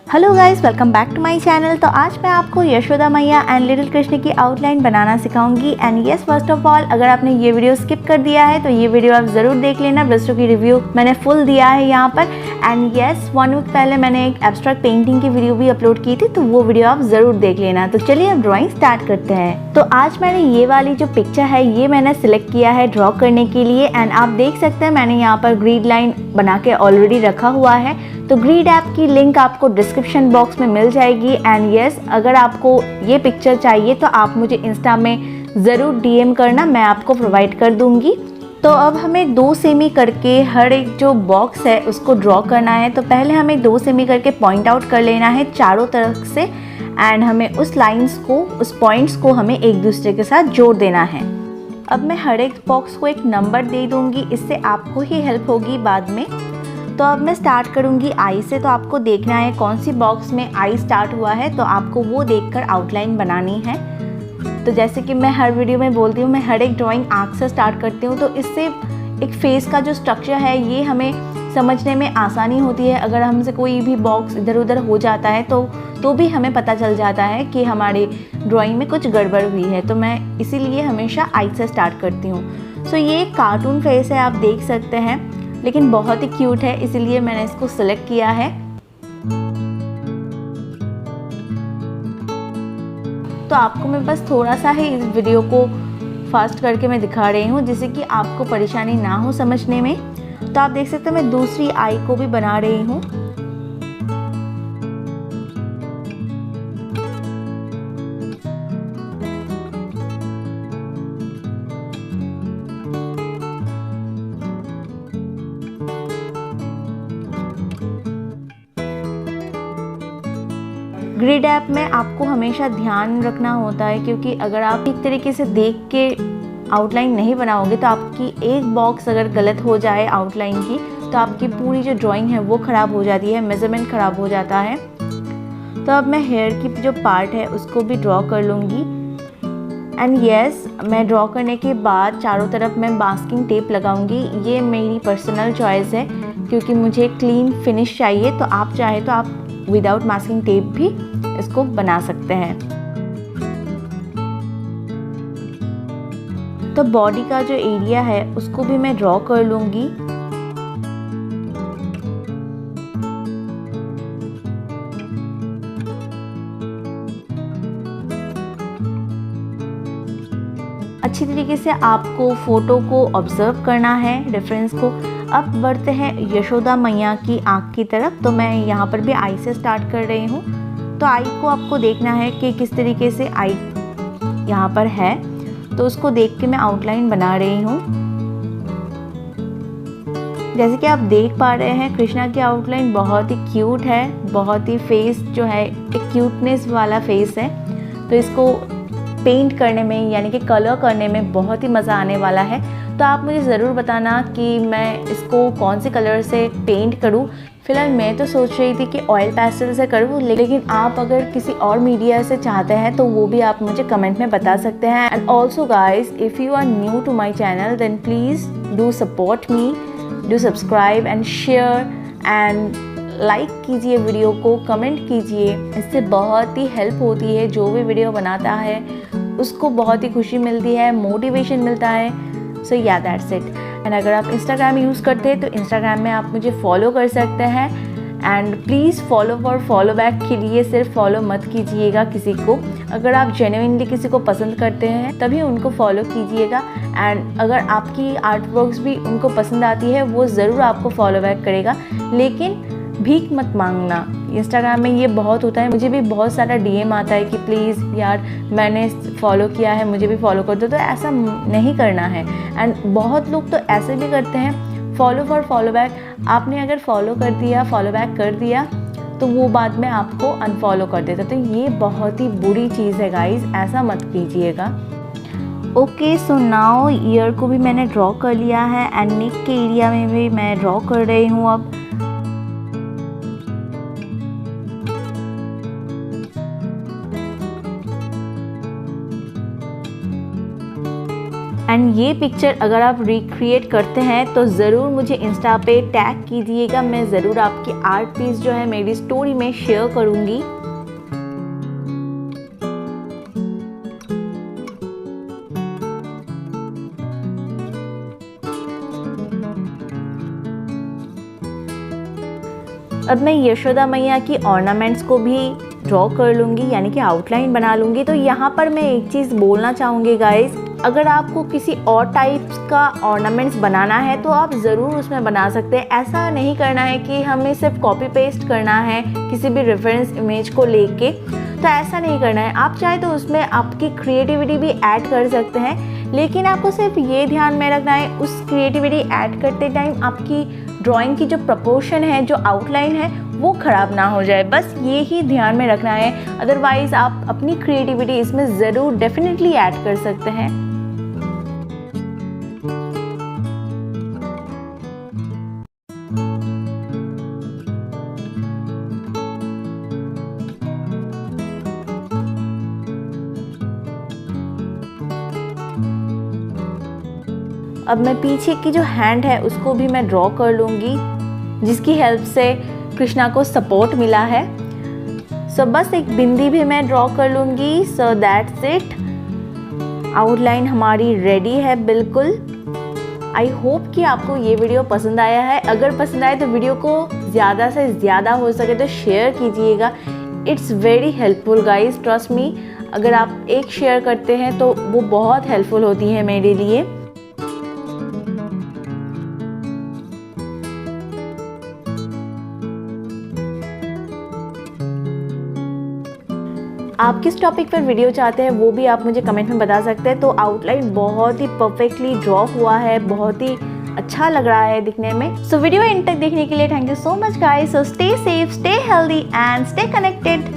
Hello guys, welcome back to my channel. तो आज मैं आपको यशोदा मैया एंड लिटिल कृष्ण की आउटलाइन बनाना सिखाऊंगी। And yes, first of all, अगर आपने ये वीडियो स्किप कर दिया है तो ये वीडियो आप ज़रूर देख लेना। ब्रशों की रिव्यू मैंने फुल दिया है यहाँ पर। एंड यस, 1 वीक पहले मैंने एक एब्स्ट्रैक्ट पेंटिंग की वीडियो भी अपलोड की थी, तो वो वीडियो आप ज़रूर देख लेना। तो चलिए अब ड्राइंग स्टार्ट करते हैं। तो आज मैंने ये वाली जो पिक्चर है ये मैंने सिलेक्ट किया है ड्रॉ करने के लिए। एंड आप देख सकते हैं मैंने यहाँ पर ग्रिड लाइन बना के ऑलरेडी रखा हुआ है। तो ग्रिड ऐप की लिंक आपको डिस्क्रिप्शन बॉक्स में मिल जाएगी। एंड यस, अगर आपको ये पिक्चर चाहिए तो आप मुझे इंस्टा में ज़रूर डीएम करना, मैं आपको प्रोवाइड कर दूंगी। तो अब हमें 2 सेमी करके हर एक जो बॉक्स है उसको ड्रॉ करना है। तो पहले हमें 2 सेमी करके पॉइंट आउट कर लेना है चारों तरफ से। एंड हमें उस लाइंस को, उस पॉइंट्स को हमें एक दूसरे के साथ जोड़ देना है। अब मैं हर एक बॉक्स को एक नंबर दे दूंगी, इससे आपको ही हेल्प होगी बाद में। तो अब मैं स्टार्ट करूंगी आई से। तो आपको देखना है कौन सी बॉक्स में आई स्टार्ट हुआ है, तो आपको वो देखकर आउटलाइन बनानी है। तो जैसे कि मैं हर वीडियो में बोलती हूँ, मैं हर एक ड्राइंग आँख से स्टार्ट करती हूँ। तो इससे एक फेस का जो स्ट्रक्चर है ये हमें समझने में आसानी होती है। अगर हमसे कोई भी बॉक्स इधर उधर हो जाता है तो भी हमें पता चल जाता है कि हमारे ड्राइंग में कुछ गड़बड़ हुई है। तो मैं इसीलिए हमेशा आई से स्टार्ट करती हूँ। सो ये एक कार्टून फेस है, आप देख सकते हैं, लेकिन बहुत ही क्यूट है, इसीलिए मैंने इसको सिलेक्ट किया है। तो आपको मैं बस थोड़ा सा ही इस वीडियो को फास्ट करके मैं दिखा रही हूँ, जिससे कि आपको परेशानी ना हो समझने में। तो आप देख सकते हैं मैं दूसरी आई को भी बना रही हूँ। ग्रिड ऐप में आपको हमेशा ध्यान रखना होता है, क्योंकि अगर आप एक तरीके से देख के आउटलाइन नहीं बनाओगे तो आपकी एक बॉक्स अगर गलत हो जाए आउटलाइन की तो आपकी पूरी जो ड्राइंग है वो ख़राब हो जाती है, मेजरमेंट ख़राब हो जाता है। तो अब मैं हेयर की जो पार्ट है उसको भी ड्रॉ कर लूँगी। एंड यस, मैं ड्रॉ करने के बाद चारों तरफ मैं मास्किंग टेप लगाऊंगी। ये मेरी पर्सनल चॉइस है, क्योंकि मुझे क्लीन फिनिश चाहिए। तो आप चाहे तो आप विदाउट मास्किंग टेप भी इसको बना सकते हैं। तो बॉडी का जो एरिया है उसको भी मैं ड्रॉ कर लूँगी। अच्छी तरीके से आपको फ़ोटो को ऑब्जर्व करना है, रेफरेंस को। अब बढ़ते हैं यशोदा मैया की आँख की तरफ। तो मैं यहाँ पर भी आई से स्टार्ट कर रही हूँ। तो आई को आपको देखना है कि किस तरीके से आई यहाँ पर है, तो उसको देख के मैं आउटलाइन बना रही हूँ। जैसे कि आप देख पा रहे हैं कृष्णा की आउटलाइन बहुत ही क्यूट है, बहुत ही फेस जो है एक क्यूटनेस वाला फेस है। तो इसको पेंट करने में यानी कि कलर करने में बहुत ही मज़ा आने वाला है। तो आप मुझे ज़रूर बताना कि मैं इसको कौन से कलर से पेंट करूं। फ़िलहाल मैं तो सोच रही थी कि ऑयल पेस्टल से करूं, लेकिन आप अगर किसी और मीडिया से चाहते हैं तो वो भी आप मुझे कमेंट में बता सकते हैं। And also guys, if you are new to my channel then please do support me, do subscribe and share and like कीजिए वीडियो को, कमेंट कीजिए। इससे बहुत ही हेल्प होती है। जो भी वीडियो बनाता है उसको बहुत ही खुशी मिलती है, मोटिवेशन मिलता है। सो या दैट्स इट। एंड अगर आप इंस्टाग्राम यूज़ करते हैं तो इंस्टाग्राम में आप मुझे फॉलो कर सकते हैं। And please follow for follow back के लिए सिर्फ फॉलो मत कीजिएगा किसी को। अगर आप जेन्युइनली किसी को पसंद करते हैं तभी उनको फॉलो कीजिएगा। एंड अगर आपकी आर्ट वर्क्स भी उनको पसंद आती है वो ज़रूर आपको फॉलो बैक करेगा, लेकिन भीख मत मांगना। इंस्टाग्राम में ये बहुत होता है, मुझे भी बहुत सारा डीएम आता है कि प्लीज़ यार मैंने फॉलो किया है मुझे भी फॉलो कर दो। तो ऐसा नहीं करना है। एंड बहुत लोग तो ऐसे भी करते हैं, फॉलो फॉर फॉलो बैक। आपने अगर फॉलो कर दिया, फॉलो बैक कर दिया, तो वो बाद में आपको अनफॉलो कर देता। तो ये बहुत ही बुरी चीज़ है गाइज, ऐसा मत कीजिएगा। ओके, सो नाउ ईयर को भी मैंने ड्रॉ कर लिया है एंड नेक के एरिया में भी मैं ड्रॉ कर रही हूँ अब। एंड ये पिक्चर अगर आप रिक्रिएट करते हैं तो ज़रूर मुझे इंस्टा पे टैग कीजिएगा, मैं ज़रूर आपकी आर्ट पीस जो है मेरी स्टोरी में शेयर करूँगी। अब मैं यशोदा मैया की ऑर्नामेंट्स को भी ड्रॉ कर लूँगी, यानी कि आउटलाइन बना लूँगी। तो यहाँ पर मैं एक चीज़ बोलना चाहूँगी गाइस, अगर आपको किसी और टाइप्स का ऑर्नामेंट्स बनाना है तो आप ज़रूर उसमें बना सकते हैं। ऐसा नहीं करना है कि हमें सिर्फ कॉपी पेस्ट करना है किसी भी रेफरेंस इमेज को लेके, तो ऐसा नहीं करना है। आप चाहे तो उसमें आपकी क्रिएटिविटी भी ऐड कर सकते हैं, लेकिन आपको सिर्फ ये ध्यान में रखना है उस क्रिएटिविटी ऐड करते टाइम आपकी ड्राइंग की जो प्रपोर्शन है, जो आउटलाइन है, वो ख़राब ना हो जाए। बस ये ही ध्यान में रखना है, अदरवाइज़ आप अपनी क्रिएटिविटी इसमें ज़रूर डेफिनेटली ऐड कर सकते हैं। अब मैं पीछे की जो हैंड है उसको भी मैं ड्रॉ कर लूँगी, जिसकी हेल्प से कृष्णा को सपोर्ट मिला है। सो बस एक बिंदी भी मैं ड्रॉ कर लूँगी। सो दैट्स इट, आउटलाइन हमारी रेडी है बिल्कुल। आई होप कि आपको ये वीडियो पसंद आया है। अगर पसंद आए तो वीडियो को ज़्यादा से ज़्यादा हो सके तो शेयर कीजिएगा। It's very helpful guys, trust me. अगर आप एक शेयर करते हैं तो वो बहुत हेल्पफुल होती है मेरे लिए। आप किस टॉपिक पर वीडियो चाहते हैं वो भी आप मुझे कमेंट में बता सकते हैं। तो आउटलाइन बहुत ही परफेक्टली ड्रॉ हुआ है, बहुत ही अच्छा लग रहा है दिखने में। सो वीडियो एंड तक देखने के लिए thank you so much guys. So stay safe, stay healthy and stay connected.